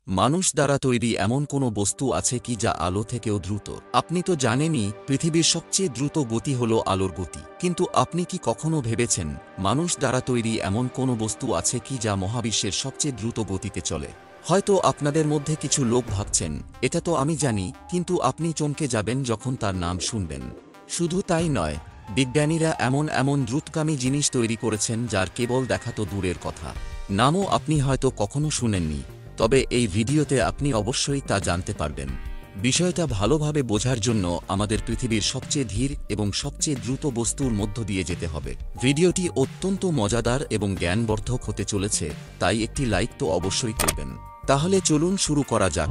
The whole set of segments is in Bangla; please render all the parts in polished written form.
মানুষ দ্বারা তৈরি এমন কোনো বস্তু আছে কি যা আলো থেকেও দ্রুত? আপনি তো জানেনই, পৃথিবীর সবচেয়ে দ্রুত গতি হলো আলোর গতি। কিন্তু আপনি কি কখনো ভেবেছেন, মানুষ দ্বারা তৈরি এমন কোনো বস্তু আছে কি যা মহাবিশ্বের সবচেয়ে দ্রুত গতিতে চলে? হয়তো আপনাদের মধ্যে কিছু লোক ভাবছেন, এটা তো আমি জানি, কিন্তু আপনি চমকে যাবেন যখন তার নাম শুনবেন। শুধু তাই নয়, বিজ্ঞানীরা এমন এমন দ্রুতগামী জিনিস তৈরি করেছেন যার কেবল দেখা তো দূরের কথা, নামও আপনি হয়তো কখনো শুনেননি। তবে এই ভিডিওতে আপনি অবশ্যই তা জানতে পারবেন। বিষয়টা ভালোভাবে বোঝার জন্য আমাদের পৃথিবীর সবচেয়ে ধীর এবং সবচেয়ে দ্রুত বস্তুর মধ্য দিয়ে যেতে হবে। ভিডিওটি অত্যন্ত মজাদার এবং জ্ঞানবর্ধক হতে চলেছে, তাই একটি লাইক তো অবশ্যই করবেন। তাহলে চলুন শুরু করা যাক।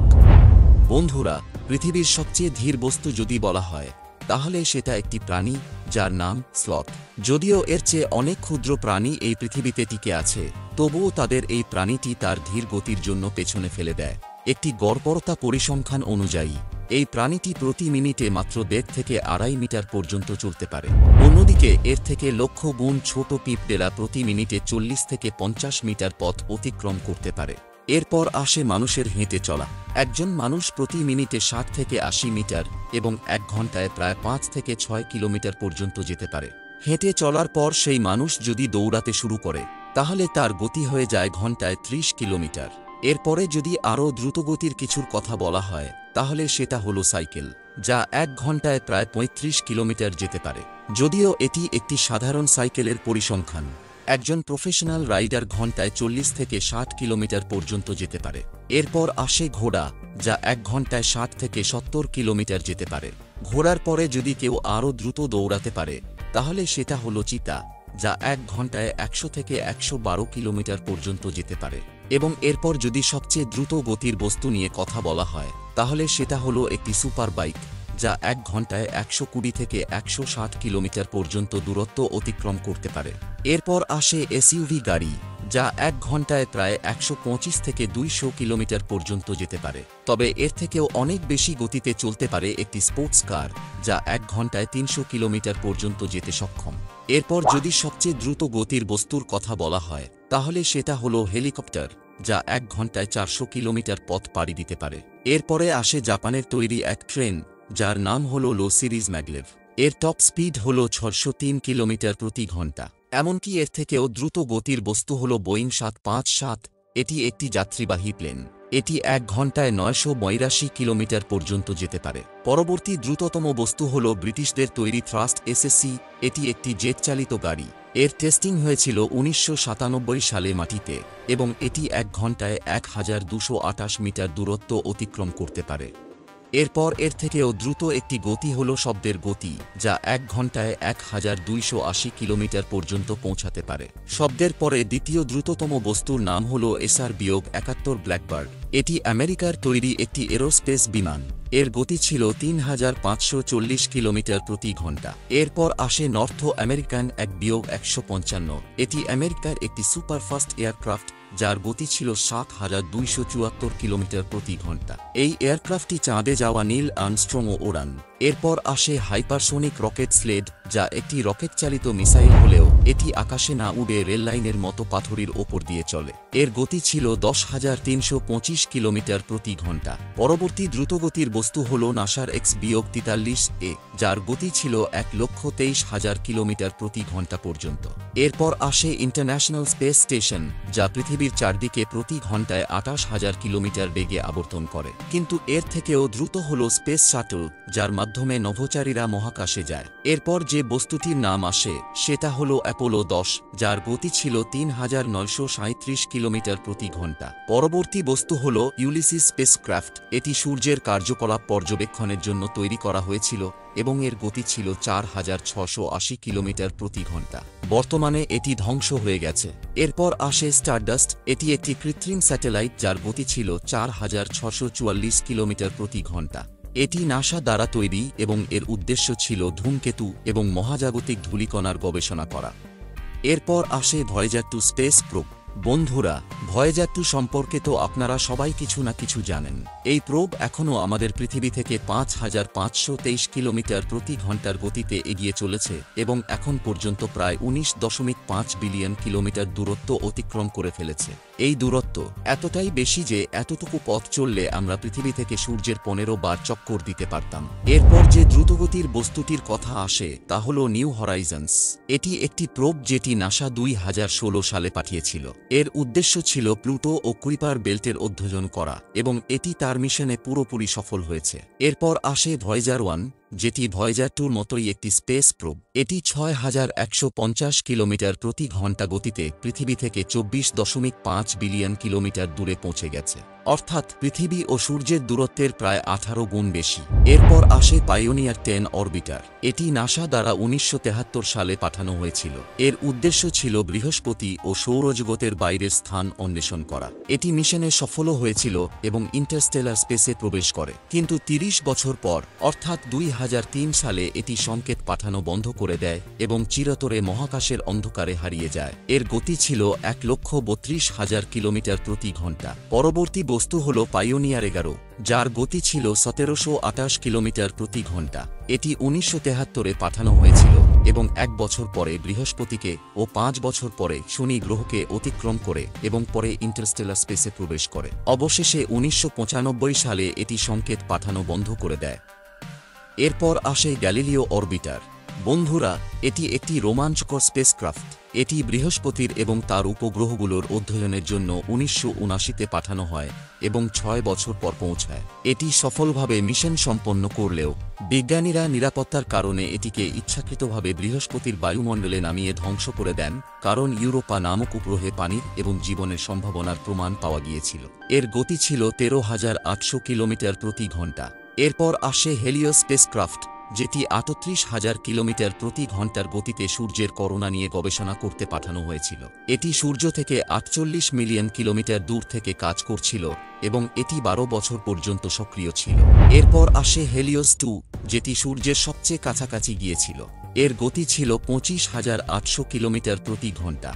বন্ধুরা, পৃথিবীর সবচেয়ে ধীর বস্তু যদি বলা হয়, তাহলে সেটা একটি প্রাণী যার নাম স্লথ। যদিও এর চেয়ে অনেক ক্ষুদ্র প্রাণী এই পৃথিবীতে টিকে আছে, তবুও তাদের এই প্রাণীটি তার ধীর গতির জন্য পেছনে ফেলে দেয়। একটি গড়পড়তা পরিসংখ্যান অনুযায়ী এই প্রাণীটি প্রতি মিনিটে মাত্র 1.5 থেকে 2.5 মিটার পর্যন্ত চলতে পারে। অন্যদিকে এর থেকে লক্ষ গুণ ছোট পিঁপড়েরা প্রতি মিনিটে 40 থেকে 50 মিটার পথ অতিক্রম করতে পারে। এরপর আসে মানুষের হেঁটে চলা। একজন মানুষ প্রতি মিনিটে 60 থেকে 80 মিটার এবং 1 ঘন্টায় প্রায় 5 থেকে 6 কিলোমিটার পর্যন্ত যেতে পারে। হেঁটে চলার পর সেই মানুষ যদি দৌড়াতে শুরু করে, তাহলে তার গতি হয়ে যায় ঘন্টায় 30 কিলোমিটার। এরপরে যদি আরও দ্রুতগতির কিছুর কথা বলা হয়, তাহলে সেটা হলো সাইকেল, যা 1 ঘন্টায় প্রায় 35 কিলোমিটার যেতে পারে। যদিও এটি একটি সাধারণ সাইকেলের পরিসংখ্যান, একজন প্রফেশনাল রাইডার ঘন্টায় 40 থেকে 60 কিলোমিটার পর্যন্ত যেতে পারে। এরপর আসে ঘোড়া, যা 1 ঘন্টায় 60 থেকে 70 কিলোমিটার যেতে পারে। ঘোড়ার পরে যদি কেউ আরও দ্রুত দৌড়াতে পারে, তাহলে সেটা হলো চিতা, যা 1 ঘন্টায় 100 থেকে 112 কিলোমিটার পর্যন্ত যেতে পারে। এবং এরপর যদি সবচেয়ে দ্রুত গতির বস্তু নিয়ে কথা বলা হয়, তাহলে সেটা হলো একটি সুপার বাইক, যা 1 ঘন্টায় 120 থেকে 160 কিলোমিটার পর্যন্ত দূরত্ব অতিক্রম করতে পারে। এরপর আসে এসইউভি গাড়ি, যা 1 ঘন্টায় প্রায় 125 থেকে 200 কিলোমিটার পর্যন্ত যেতে পারে। তবে এর থেকেও অনেক বেশি গতিতে চলতে পারে একটি স্পোর্টস কার, যা 1 ঘন্টায় 300 কিলোমিটার পর্যন্ত যেতে সক্ষম। এরপর যদি সবচেয়ে দ্রুত গতির বস্তুর কথা বলা হয়, তাহলে সেটা হলো হেলিকপ্টার, যা 1 ঘন্টায় 400 কিলোমিটার পথ পাড়ি দিতে পারে। এরপরে আসে জাপানের তৈরি এক ট্রেন, যার নাম হলো লো সিরিজ ম্যাগলেভ। এর টপ স্পিড হল 603 কিলোমিটার প্রতি ঘন্টা। এমনকি এর থেকেও দ্রুত গতির বস্তু হল বোয়িং 757। এটি একটি যাত্রীবাহী প্লেন। এটি 1 ঘন্টায় 982 কিলোমিটার পর্যন্ত যেতে পারে। পরবর্তী দ্রুততম বস্তু হল ব্রিটিশদের তৈরি থ্রাস্ট এসএসসি। এটি একটি জেট চালিত গাড়ি। এর টেস্টিং হয়েছিল 1997 সালে মাটিতে এবং এটি 1 ঘন্টায় 1228 মিটার দূরত্ব অতিক্রম করতে পারে। এরপর এর থেকেও দ্রুত একটি গতি হল শব্দের গতি, যা 1 ঘন্টায় 1280 কিলোমিটার পর্যন্ত পৌঁছাতে পারে। শব্দের পরে দ্বিতীয় দ্রুততম বস্তুর নাম হল SR-71 ব্ল্যাকবার্ড। এটি আমেরিকার তৈরি একটি এরোস্পেস বিমান। এর গতি ছিল 3540 কিলোমিটার প্রতি ঘন্টা। এরপর আসে নর্থ আমেরিকান 1-155। এটি আমেরিকার একটি সুপারফাস্ট এয়ারক্রাফট, যার গতি ছিল 7274 কিলোমিটার প্রতি ঘন্টা। এই এয়ারক্রাফটটি চাঁদে যাওয়া নীল আর্মস্ট্রংও ওড়ান। এরপর আসে হাইপারসোনিক রকেট স্লেড, যা একটি রকেট চালিত মিসাইল হলেও এটি আকাশে না উড়ে রেললাইনের মতো পাথরের ওপর দিয়ে চলে। এর গতি ছিল 10,325 কিলোমিটার প্রতি ঘন্টা। পরবর্তী দ্রুতগতির বস্তু হল নাসার X-43A, যার গতি ছিল 1,23,000 কিলোমিটার প্রতি ঘন্টা পর্যন্ত। এরপর আসে ইন্টারন্যাশনাল স্পেস স্টেশন, যা পৃথিবীর চারদিকে প্রতি ঘন্টায় 28,000 কিলোমিটার বেগে আবর্তন করে। কিন্তু এর থেকেও দ্রুত হল স্পেস শাটল, যার মাধ্যমে নভোচারীরা মহাকাশে যায়। এরপর যে বস্তুটির নাম আসে সেটা হলো অ্যাপোলো 10, যার গতি ছিল 3,937 কিলোমিটার প্রতি ঘন্টা। পরবর্তী বস্তু হল ইউলিসিস স্পেসক্রাফট। এটি সূর্যের কার্যকলাপ পর্যবেক্ষণের জন্য তৈরি করা হয়েছিল এবং এর গতি ছিল 4,680 কিলোমিটার প্রতি ঘন্টা। বর্তমানে এটি ধ্বংস হয়ে গেছে। এরপর আসে স্টারডাস্ট। এটি একটি কৃত্রিম স্যাটেলাইট, যার গতি ছিল 4,644 কিলোমিটার প্রতি ঘন্টা। এটি নাসা দ্বারা তৈরি এবং এর উদ্দেশ্য ছিল ধূমকেতু এবং মহাজাগতিক ধূলিকণার গবেষণা করা। এরপর আসে ভয়েজার 2 স্পেস প্রোব। বন্ধুরা, ভয়েজার 2 সম্পর্কে তো আপনারা সবাই কিছু না কিছু জানেন। এই প্রোব এখনও আমাদের পৃথিবী থেকে 5,523 কিলোমিটার প্রতি ঘন্টার গতিতে এগিয়ে চলেছে এবং এখন পর্যন্ত প্রায় 19.5 বিলিয়ন কিলোমিটার দূরত্ব অতিক্রম করে ফেলেছে। এই দূরত্ব এতটাই বেশি যে এতটুকু পথ চললে আমরা পৃথিবী থেকে সূর্যের 15 বার চক্কর দিতে পারতাম। এরপর যে দ্রুতগতির বস্তুটির কথা আসে তা হল নিউ হরাইজন্স। এটি একটি প্রোব যেটি নাসা 2016 সালে পাঠিয়েছিল। এর উদ্দেশ্য ছিল প্লুটো ও কুইপার বেল্টের অধ্যয়ন করা এবং এটি তার মিশনে পুরোপুরি সফল হয়েছে। এরপর আসে ভয়েজার 1, যেটি ভয়েজার 2-র মতোই একটি স্পেস প্রোব। এটি 6150 কিলোমিটার প্রতি ঘন্টা গতিতে পৃথিবী থেকে 24.5 বিলিয়ন কিলোমিটার দূরে পৌঁছে গেছে, অর্থাৎ পৃথিবী ও সূর্যের দূরত্বের প্রায় 18 গুণ বেশি। এরপর আসে পাইওনিয়ার 10 অরবিটার। এটি নাসা দ্বারা 1973 সালে পাঠানো হয়েছিল। এর উদ্দেশ্য ছিল বৃহস্পতি ও সৌরজগতের বাইরের স্থান অন্বেষণ করা। এটি মিশনে সফলও হয়েছিল এবং ইন্টারস্টেলার স্পেসে প্রবেশ করে। কিন্তু 30 বছর পর অর্থাৎ 2003 সালে এটি সংকেত পাঠানো বন্ধ করে দেয় এবং চিরতরে মহাকাশের অন্ধকারে হারিয়ে যায়। এর গতি ছিল 1,32,000 কিলোমিটার প্রতি ঘন্টা। পরবর্তী বস্তু হল পাইওনিয়ার 11, যার গতি ছিল 1728 কিলোমিটার প্রতি ঘন্টা। এটি 1973-এ পাঠানো হয়েছিল এবং 1 বছর পরে বৃহস্পতিকে ও 5 বছর পরে শনি গ্রহকে অতিক্রম করে এবং পরে ইন্টারস্টেলার স্পেসে প্রবেশ করে। অবশেষে 1995 সালে এটি সংকেত পাঠানো বন্ধ করে দেয়। এরপর আসে গ্যালিলিও অরবিটার। বন্ধুরা, এটি একটি রোমাঞ্চকর স্পেসক্রাফট। এটি বৃহস্পতির এবং তার উপগ্রহগুলোর অধ্যয়নের জন্য 1979-তে পাঠানো হয় এবং 6 বছর পর পৌঁছায়। এটি সফলভাবে মিশন সম্পন্ন করলেও বিজ্ঞানীরা নিরাপত্তার কারণে এটিকে ইচ্ছাকৃতভাবে বৃহস্পতির বায়ুমণ্ডলে নামিয়ে ধ্বংস করে দেন, কারণ ইউরোপা নামক উপগ্রহে পানির এবং জীবনের সম্ভাবনার প্রমাণ পাওয়া গিয়েছিল। এর গতি ছিল 13,800 কিলোমিটার প্রতি ঘন্টা। এরপর আসে হেলিওস স্পেসক্রাফট, যেটি 38,000 কিলোমিটার প্রতি ঘন্টার গতিতে সূর্যের করোনা নিয়ে গবেষণা করতে পাঠানো হয়েছিল। এটি সূর্য থেকে 48 মিলিয়ন কিলোমিটার দূর থেকে কাজ করছিল এবং এটি 12 বছর পর্যন্ত সক্রিয় ছিল। এরপর আসে হেলিওস 2, যেটি সূর্যের সবচেয়ে কাছাকাছি গিয়েছিল। এর গতি ছিল 25,800 কিলোমিটার প্রতি ঘন্টা।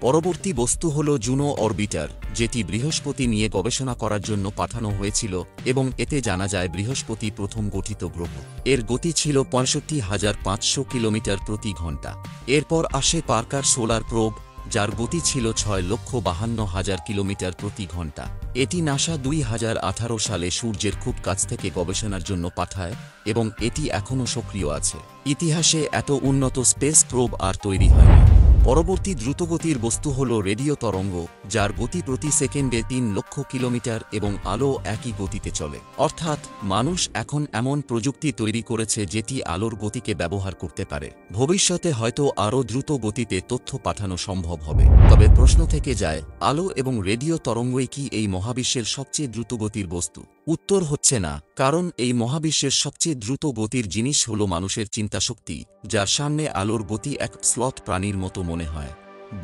পরবর্তী বস্তু হল জুনো অরবিটার, যেটি বৃহস্পতি নিয়ে গবেষণা করার জন্য পাঠানো হয়েছিল এবং এতে জানা যায় বৃহস্পতি প্রথম গঠিত গ্রহ। এর গতি ছিল 65,500 কিলোমিটার প্রতি ঘন্টা। এরপর আসে পার্কার সোলার প্রোব, যার গতি ছিল 6,52,000 কিলোমিটার প্রতি ঘন্টা। এটি নাসা 2018 সালে সূর্যের খুব কাছ থেকে গবেষণার জন্য পাঠায় এবং এটি এখনও সক্রিয় আছে। ইতিহাসে এত উন্নত স্পেস প্রোব আর তৈরি হয়নি। পরবর্তী দ্রুতগতির বস্তু হল রেডিও তরঙ্গ, যার গতি প্রতি সেকেন্ডে 3 লক্ষ কিলোমিটার এবং আলো একই গতিতে চলে। অর্থাৎ মানুষ এখন এমন প্রযুক্তি তৈরি করেছে যেটি আলোর গতিকে ব্যবহার করতে পারে। ভবিষ্যতে হয়তো আরও দ্রুত গতিতে তথ্য পাঠানো সম্ভব হবে। তবে প্রশ্ন থেকে যায়, আলো এবং রেডিও তরঙ্গই কি এই মহাবিশ্বের সবচেয়ে দ্রুতগতির বস্তু? উত্তর হচ্ছে না, কারণ এই মহাবিশ্বের সবচেয়ে দ্রুত গতির জিনিস হল মানুষের চিন্তাশক্তি, যার সামনে আলোর গতি এক স্লথ প্রাণীর মতো মনে হয়।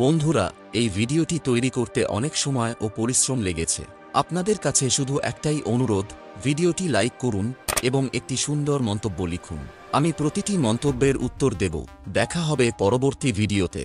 বন্ধুরা, এই ভিডিওটি তৈরি করতে অনেক সময় ও পরিশ্রম লেগেছে। আপনাদের কাছে শুধু একটাই অনুরোধ, ভিডিওটি লাইক করুন এবং একটি সুন্দর মন্তব্য লিখুন। আমি প্রতিটি মন্তব্যের উত্তর দেব। দেখা হবে পরবর্তী ভিডিওতে।